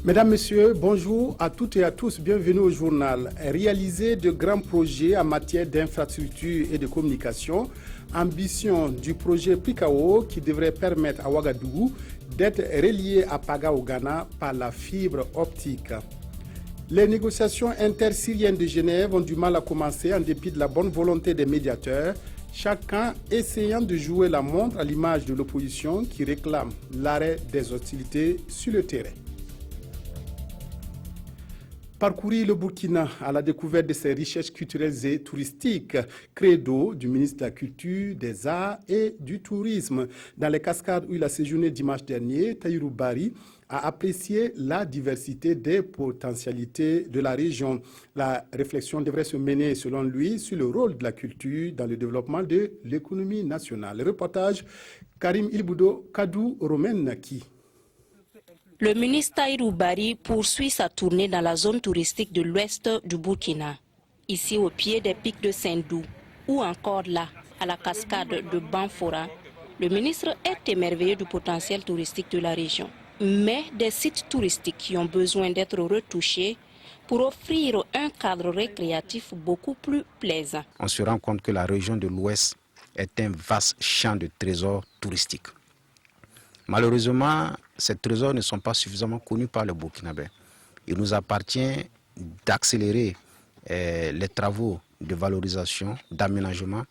Mesdames, Messieurs, bonjour à toutes et à tous. Bienvenue au journal. Réaliser de grands projets en matière d'infrastructure et de communication. Ambition du projet Prikao qui devrait permettre à Ouagadougou d'être relié à Paga au Ghana par la fibre optique. Les négociations intersyriennes de Genève ont du mal à commencer en dépit de la bonne volonté des médiateurs, chacun essayant de jouer la montre à l'image de l'opposition qui réclame l'arrêt des hostilités sur le terrain. Parcourir le Burkina à la découverte de ses richesses culturelles et touristiques, credo du ministre de la Culture, des Arts et du Tourisme. Dans les cascades où il a séjourné dimanche dernier, Tahirou Bari a apprécié la diversité des potentialités de la région. La réflexion devrait se mener, selon lui, sur le rôle de la culture dans le développement de l'économie nationale. Le reportage, Karim Ilboudo, Kadou Romen-Naki. Le ministre Tahirou Bari poursuit sa tournée dans la zone touristique de l'ouest du Burkina. Ici, au pied des pics de Sindou, ou encore là, à la cascade de Banfora, le ministre est émerveillé du potentiel touristique de la région. Mais des sites touristiques qui ont besoin d'être retouchés pour offrir un cadre récréatif beaucoup plus plaisant. On se rend compte que la région de l'Ouest est un vaste champ de trésors touristiques. Malheureusement, ces trésors ne sont pas suffisamment connus par le Burkinabé. Il nous appartient d'accélérer les travaux de valorisation, d'aménagement,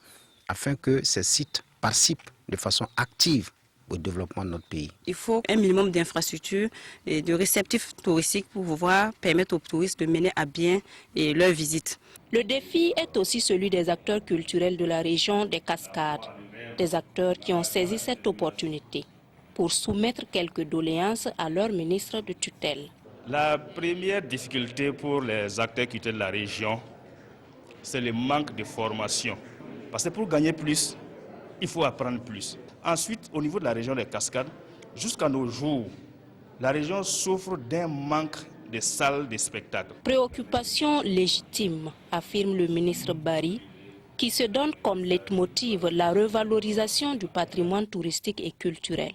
afin que ces sites participent de façon active au développement de notre pays. Il faut un minimum d'infrastructures et de réceptifs touristiques pour pouvoir permettre aux touristes de mener à bien leur visite. Le défi est aussi celui des acteurs culturels de la région des Cascades, des acteurs qui ont saisi cette opportunité pour soumettre quelques doléances à leur ministre de tutelle. La première difficulté pour les acteurs culturels de la région, c'est le manque de formation. Parce que pour gagner plus, il faut apprendre plus. Ensuite, au niveau de la région des Cascades, jusqu'à nos jours, la région souffre d'un manque de salles de spectacle. Préoccupation légitime, affirme le ministre Bari, qui se donne comme leitmotiv la revalorisation du patrimoine touristique et culturel.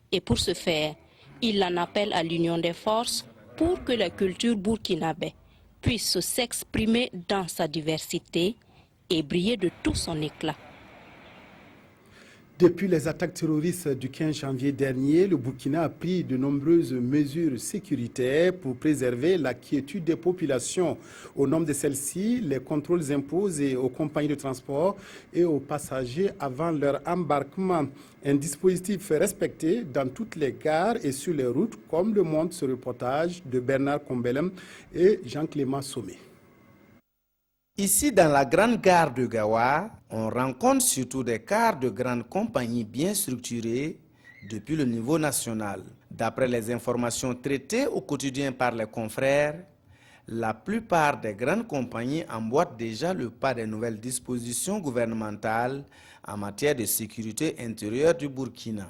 Et pour ce faire, il en appelle à l'union des forces pour que la culture burkinabé puisse s'exprimer dans sa diversité et briller de tout son éclat. Depuis les attaques terroristes du 15 janvier dernier, le Burkina a pris de nombreuses mesures sécuritaires pour préserver la quiétude des populations. Au nom de celles-ci, les contrôles imposés aux compagnies de transport et aux passagers avant leur embarquement. Un dispositif respecté dans toutes les gares et sur les routes, comme le montre ce reportage de Bernard Combelem et Jean-Clément Sommet. Ici, dans la grande gare de Gawa, on rencontre surtout des cars de grandes compagnies bien structurées depuis le niveau national. D'après les informations traitées au quotidien par les confrères, la plupart des grandes compagnies emboîtent déjà le pas des nouvelles dispositions gouvernementales en matière de sécurité intérieure du Burkina.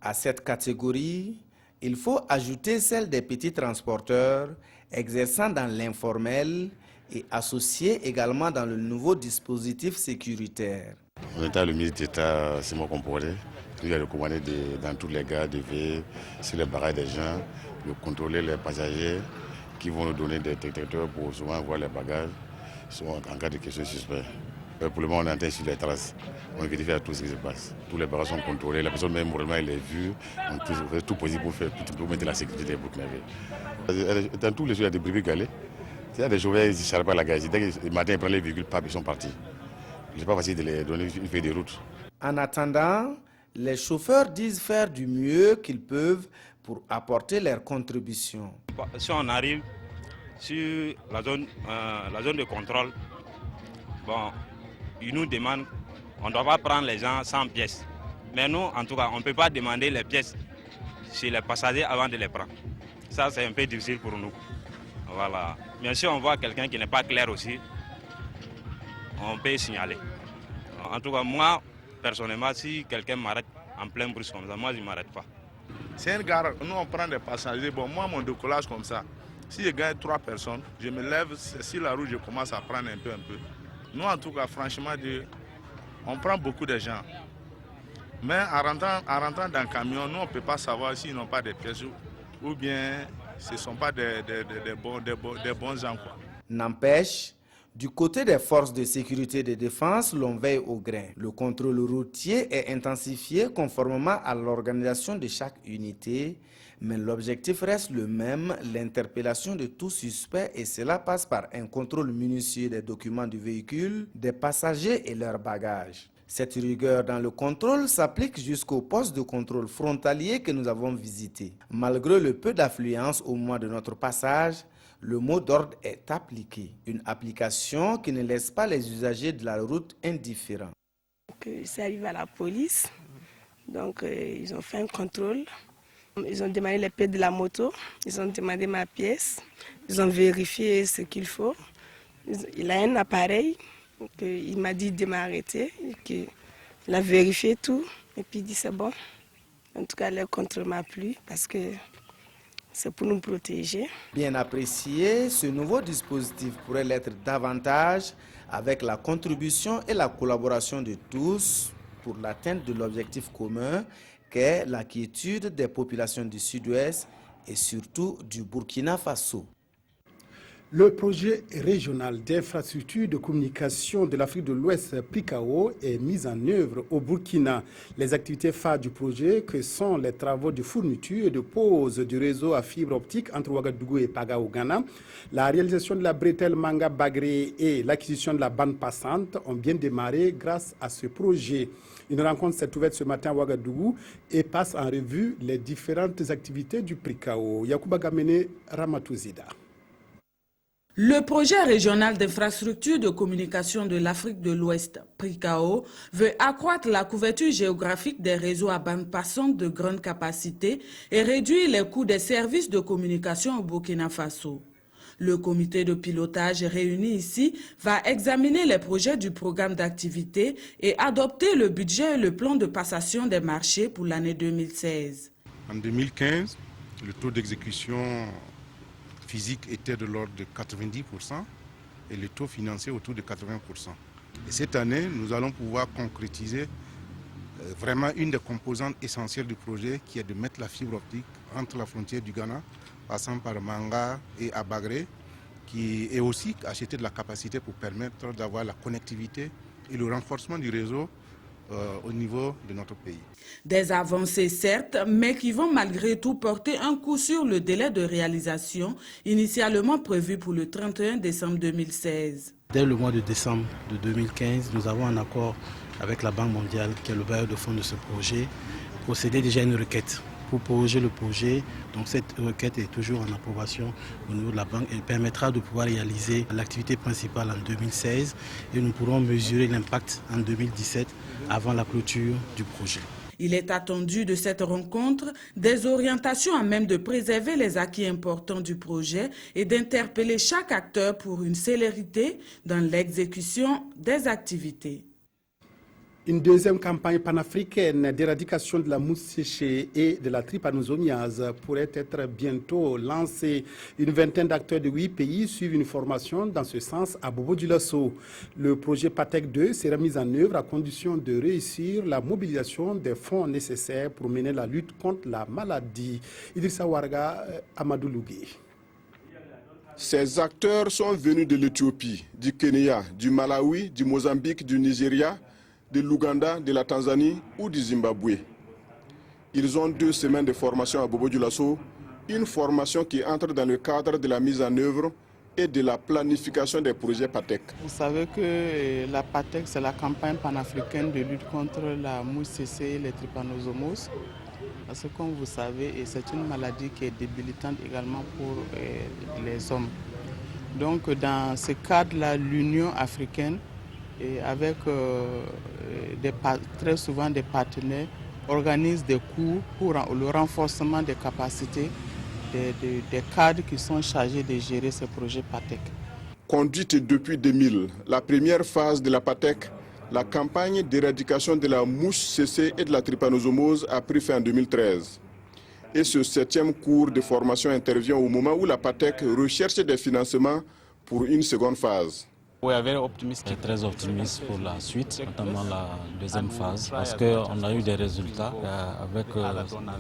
À cette catégorie, il faut ajouter celle des petits transporteurs exerçant dans l'informel et associés également dans le nouveau dispositif sécuritaire. En état, le ministre d'État Simon Comporé nous a recommandé dans toutes les gares de veiller sur les barrages des gens, de contrôler les passagers qui vont nous donner des détecteurs pour souvent voir les bagages en cas de questions suspectes. Pour le moment, on est en train sur les traces. On vérifie tout ce qui se passe. Tous les bagages sont contrôlés. La personne, même moralement, elle est vue. On fait tout possible pour mettre la sécurité des Burkinabés. Dans tous les jours, il y a des brebis galets. Il y a des chauffeurs qui ne s'arrêtent pas à la gare. Dès que le matin, ils prennent les véhicules, ils sont partis. Ce n'est pas facile de les donner une feuille de route. En attendant, les chauffeurs disent faire du mieux qu'ils peuvent pour apporter leur contribution. Si on arrive sur la zone de contrôle, bon, ils nous demandent, on ne doit pas prendre les gens sans pièces. Mais nous, en tout cas, on ne peut pas demander les pièces chez les passagers avant de les prendre. Ça, c'est un peu difficile pour nous. Voilà. Bien sûr, on voit quelqu'un qui n'est pas clair aussi, on peut signaler. En tout cas, moi, personnellement, si quelqu'un m'arrête en plein bruit comme ça, moi, je ne m'arrête pas. C'est une gare, nous on prend des passagers. Bon, moi, mon décollage comme ça, si je gagne 3 personnes, je me lève, sur la route, je commence à prendre un peu. Nous, en tout cas, franchement, on prend beaucoup de gens. Mais en rentrant dans le camion, nous, on ne peut pas savoir s'ils n'ont pas de pièces ou bien ce ne sont pas des bons gens, quoi. N'empêche, du côté des forces de sécurité et de défense, l'on veille au grain. Le contrôle routier est intensifié conformément à l'organisation de chaque unité, mais l'objectif reste le même, l'interpellation de tout suspect, et cela passe par un contrôle minutieux des documents du véhicule, des passagers et leurs bagages. Cette rigueur dans le contrôle s'applique jusqu'au poste de contrôle frontalier que nous avons visité. Malgré le peu d'affluence au moment de notre passage, le mot d'ordre est appliqué. Une application qui ne laisse pas les usagers de la route indifférents. C'est arrivé à la police, donc ils ont fait un contrôle. Ils ont demandé les pièces de la moto, ils ont demandé ma pièce, ils ont vérifié ce qu'il faut. Il a un appareil, il m'a dit de m'arrêter, il a vérifié tout et puis il dit c'est bon. En tout cas, le contrôle m'a plu parce que c'est pour nous protéger. Bien apprécié, ce nouveau dispositif pourrait l'être davantage avec la contribution et la collaboration de tous pour l'atteinte de l'objectif commun qu'est la quiétude des populations du Sud-Ouest et surtout du Burkina Faso. Le projet régional d'infrastructure de communication de l'Afrique de l'Ouest, PRICAO, est mis en œuvre au Burkina. Les activités phares du projet, que sont les travaux de fourniture et de pose du réseau à fibre optique entre Ouagadougou et Paga au Ghana, la réalisation de la bretelle Manga-Bagré et l'acquisition de la bande passante ont bien démarré grâce à ce projet. Une rencontre s'est ouverte ce matin à Ouagadougou et passe en revue les différentes activités du PRICAO. Yacouba Gamene, Ramatouzida. Le projet régional d'infrastructure de communication de l'Afrique de l'Ouest, PRICAO, veut accroître la couverture géographique des réseaux à bande passante de grande capacité et réduire les coûts des services de communication au Burkina Faso. Le comité de pilotage réuni ici va examiner les projets du programme d'activité et adopter le budget et le plan de passation des marchés pour l'année 2016. En 2015, le taux d'exécution physique était de l'ordre de 90% et le taux financier autour de 80%. Et cette année, nous allons pouvoir concrétiser vraiment une des composantes essentielles du projet qui est de mettre la fibre optique entre la frontière du Ghana, passant par Manga et Abagré, qui est aussi acheter de la capacité pour permettre d'avoir la connectivité et le renforcement du réseau au niveau de notre pays. Des avancées certes, mais qui vont malgré tout porter un coup sur le délai de réalisation initialement prévu pour le 31 décembre 2016. Dès le mois de décembre de 2015, nous avons un accord avec la Banque mondiale, qui est le bailleur de fonds de ce projet, procédé déjà à une requête pour proroger le projet. Donc cette requête est toujours en approbation au niveau de la banque. Elle permettra de pouvoir réaliser l'activité principale en 2016 et nous pourrons mesurer l'impact en 2017 avant la clôture du projet. Il est attendu de cette rencontre des orientations à même de préserver les acquis importants du projet et d'interpeller chaque acteur pour une célérité dans l'exécution des activités. Une deuxième campagne panafricaine d'éradication de la mouche séchée et de la trypanosomiase pourrait être bientôt lancée. Une vingtaine d'acteurs de 8 pays suivent une formation dans ce sens à Bobo-Dioulasso. Le projet PATEC 2 sera mis en œuvre à condition de réussir la mobilisation des fonds nécessaires pour mener la lutte contre la maladie. Idrissa Warga, Amadou Lougué. Ces acteurs sont venus de l'Éthiopie, du Kenya, du Malawi, du Mozambique, du Nigeria, de l'Ouganda, de la Tanzanie ou du Zimbabwe. Ils ont 2 semaines de formation à Bobo-Dioulasso, une formation qui entre dans le cadre de la mise en œuvre et de la planification des projets PATEC. Vous savez que la PATEC, c'est la campagne panafricaine de lutte contre la mouche cécée et les trypanosomoses. Parce que comme vous savez, c'est une maladie qui est débilitante également pour les hommes. Donc dans ce cadre-là, l'Union africaine, et avec très souvent des partenaires, organise des cours pour le renforcement des capacités des cadres qui sont chargés de gérer ces projets PATEC. Conduite depuis 2000, la première phase de la PATEC, la campagne d'éradication de la mouche cécée et de la trypanosomose a pris fin en 2013. Et ce 7e cours de formation intervient au moment où la PATEC recherche des financements pour une seconde phase. Très optimiste pour la suite, notamment la deuxième phase, parce qu'on a eu des résultats avec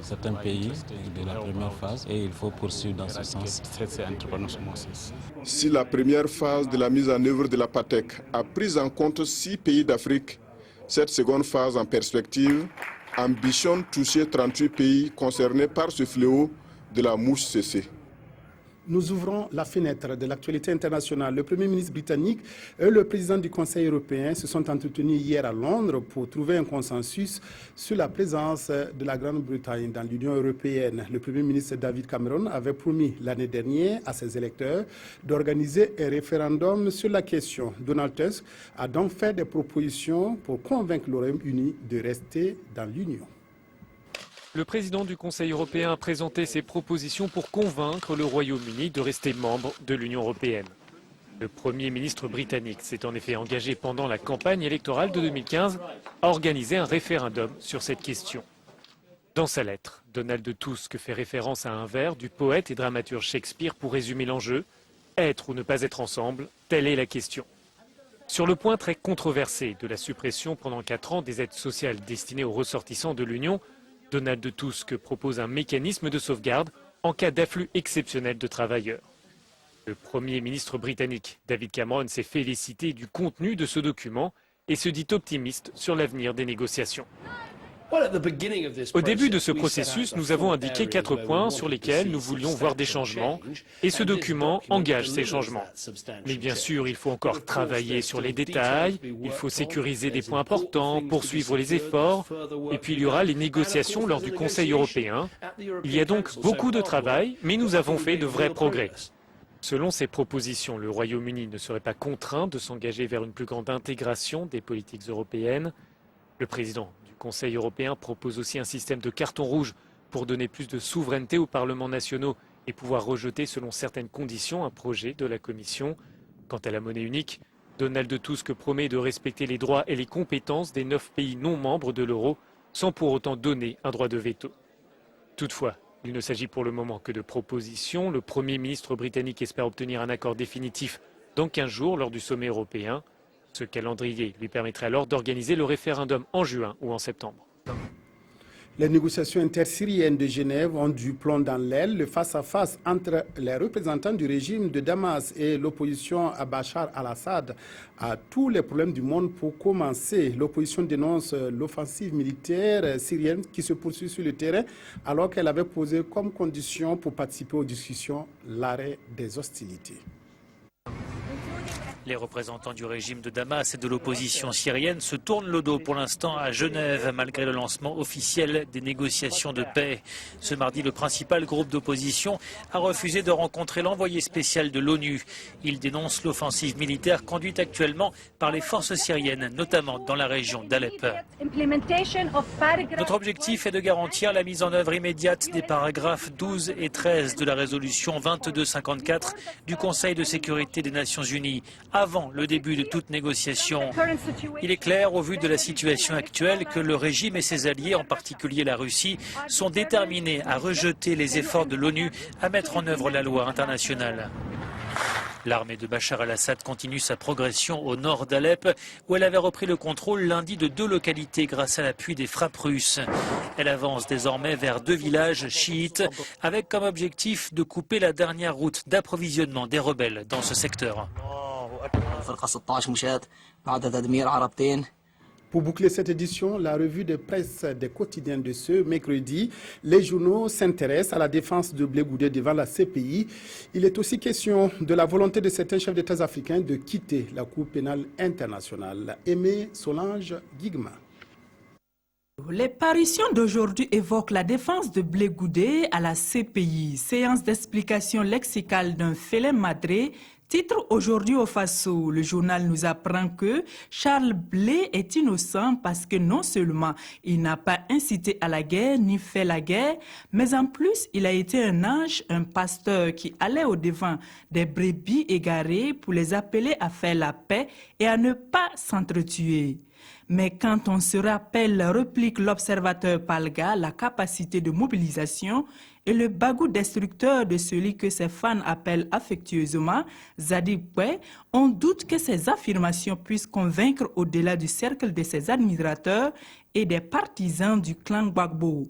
certains pays de la première phase et il faut poursuivre dans ce sens. Si la première phase de la mise en œuvre de la PATEC a pris en compte 6 pays d'Afrique, cette seconde phase en perspective ambitionne toucher 38 pays concernés par ce fléau de la mouche CC. Nous ouvrons la fenêtre de l'actualité internationale. Le Premier ministre britannique et le président du Conseil européen se sont entretenus hier à Londres pour trouver un consensus sur la présence de la Grande-Bretagne dans l'Union européenne. Le Premier ministre David Cameron avait promis l'année dernière à ses électeurs d'organiser un référendum sur la question. Donald Tusk a donc fait des propositions pour convaincre le Royaume-Uni de rester dans l'Union. Le président du Conseil européen a présenté ses propositions pour convaincre le Royaume-Uni de rester membre de l'Union européenne. Le Premier ministre britannique s'est en effet engagé pendant la campagne électorale de 2015 à organiser un référendum sur cette question. Dans sa lettre, Donald Tusk fait référence à un vers du poète et dramaturge Shakespeare pour résumer l'enjeu. Être ou ne pas être ensemble, telle est la question. Sur le point très controversé de la suppression pendant 4 ans des aides sociales destinées aux ressortissants de l'Union, Donald Tusk propose un mécanisme de sauvegarde en cas d'afflux exceptionnel de travailleurs. Le Premier ministre britannique David Cameron s'est félicité du contenu de ce document et se dit optimiste sur l'avenir des négociations. Au début de ce processus, nous avons indiqué 4 points sur lesquels nous voulions voir des changements et ce document engage ces changements. Mais bien sûr, il faut encore travailler sur les détails, il faut sécuriser des points importants, poursuivre les efforts et puis il y aura les négociations lors du Conseil européen. Il y a donc beaucoup de travail, mais nous avons fait de vrais progrès. Selon ces propositions, le Royaume-Uni ne serait pas contraint de s'engager vers une plus grande intégration des politiques européennes. Le président du Conseil européen propose aussi un système de carton rouge pour donner plus de souveraineté aux parlements nationaux et pouvoir rejeter selon certaines conditions un projet de la Commission. Quant à la monnaie unique, Donald Tusk promet de respecter les droits et les compétences des 9 pays non membres de l'euro sans pour autant donner un droit de veto. Toutefois, il ne s'agit pour le moment que de propositions. Le Premier ministre britannique espère obtenir un accord définitif dans 15 jours lors du sommet européen. Ce calendrier lui permettrait alors d'organiser le référendum en juin ou en septembre. Les négociations intersyriennes de Genève ont du plomb dans l'aile. Le face-à-face entre les représentants du régime de Damas et l'opposition à Bachar al-Assad a tous les problèmes du monde pour commencer. L'opposition dénonce l'offensive militaire syrienne qui se poursuit sur le terrain alors qu'elle avait posé comme condition pour participer aux discussions l'arrêt des hostilités. Les représentants du régime de Damas et de l'opposition syrienne se tournent le dos pour l'instant à Genève, malgré le lancement officiel des négociations de paix. Ce mardi, le principal groupe d'opposition a refusé de rencontrer l'envoyé spécial de l'ONU. Il dénonce l'offensive militaire conduite actuellement par les forces syriennes, notamment dans la région d'Alep. Notre objectif est de garantir la mise en œuvre immédiate des paragraphes 12 et 13 de la résolution 2254 du Conseil de sécurité des Nations Unies, avant le début de toute négociation. Il est clair, au vu de la situation actuelle, que le régime et ses alliés, en particulier la Russie, sont déterminés à rejeter les efforts de l'ONU à mettre en œuvre la loi internationale. L'armée de Bachar al-Assad continue sa progression au nord d'Alep, où elle avait repris le contrôle lundi de 2 localités grâce à l'appui des frappes russes. Elle avance désormais vers 2 villages chiites, avec comme objectif de couper la dernière route d'approvisionnement des rebelles dans ce secteur. Pour boucler cette édition, la revue de presse des quotidiens de ce mercredi, les journaux s'intéressent à la défense de Blé Goudé devant la CPI. Il est aussi question de la volonté de certains chefs d'État africains de quitter la Cour pénale internationale. Aimé Solange Guigma. Les parutions d'aujourd'hui évoquent la défense de Blé Goudé à la CPI, séance d'explication lexicale d'un félin madré. Titre aujourd'hui au Faso, le journal nous apprend que Charles Blé est innocent parce que non seulement il n'a pas incité à la guerre ni fait la guerre, mais en plus il a été un ange, un pasteur qui allait au-devant des brebis égarées pour les appeler à faire la paix et à ne pas s'entretuer. Mais quand on se rappelle, réplique l'observateur Palga, la capacité de mobilisation et le bagou destructeur de celui que ses fans appellent affectueusement Zadib Boué, on doute que ces affirmations puissent convaincre au-delà du cercle de ses admirateurs et des partisans du clan Gbagbo.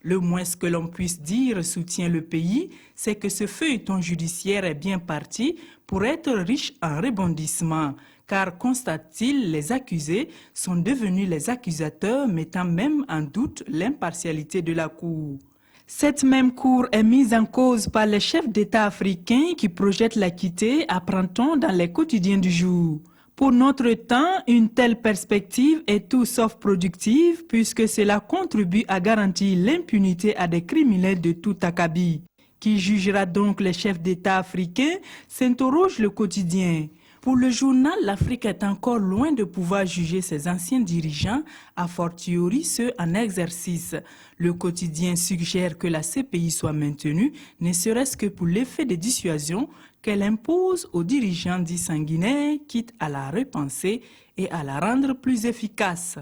Le moins que l'on puisse dire soutient le pays, c'est que ce feuilleton judiciaire est bien parti pour être riche en rebondissements. Car, constate-t-il, les accusés sont devenus les accusateurs, mettant même en doute l'impartialité de la Cour. Cette même Cour est mise en cause par les chefs d'État africains qui projettent la quitter, apprend-on dans les quotidiens du jour. Pour notre temps, une telle perspective est tout sauf productive puisque cela contribue à garantir l'impunité à des criminels de tout acabit. Qui jugera donc les chefs d'État africains, s'interroge le quotidien. Pour le journal, l'Afrique est encore loin de pouvoir juger ses anciens dirigeants, a fortiori ceux en exercice. Le quotidien suggère que la CPI soit maintenue, ne serait-ce que pour l'effet de dissuasion qu'elle impose aux dirigeants dits sanguinaires, quitte à la repenser et à la rendre plus efficace.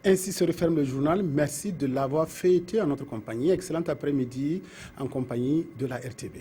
Ainsi se referme le journal. Merci de l'avoir feuilleté en notre compagnie. Excellent après-midi en compagnie de la RTB.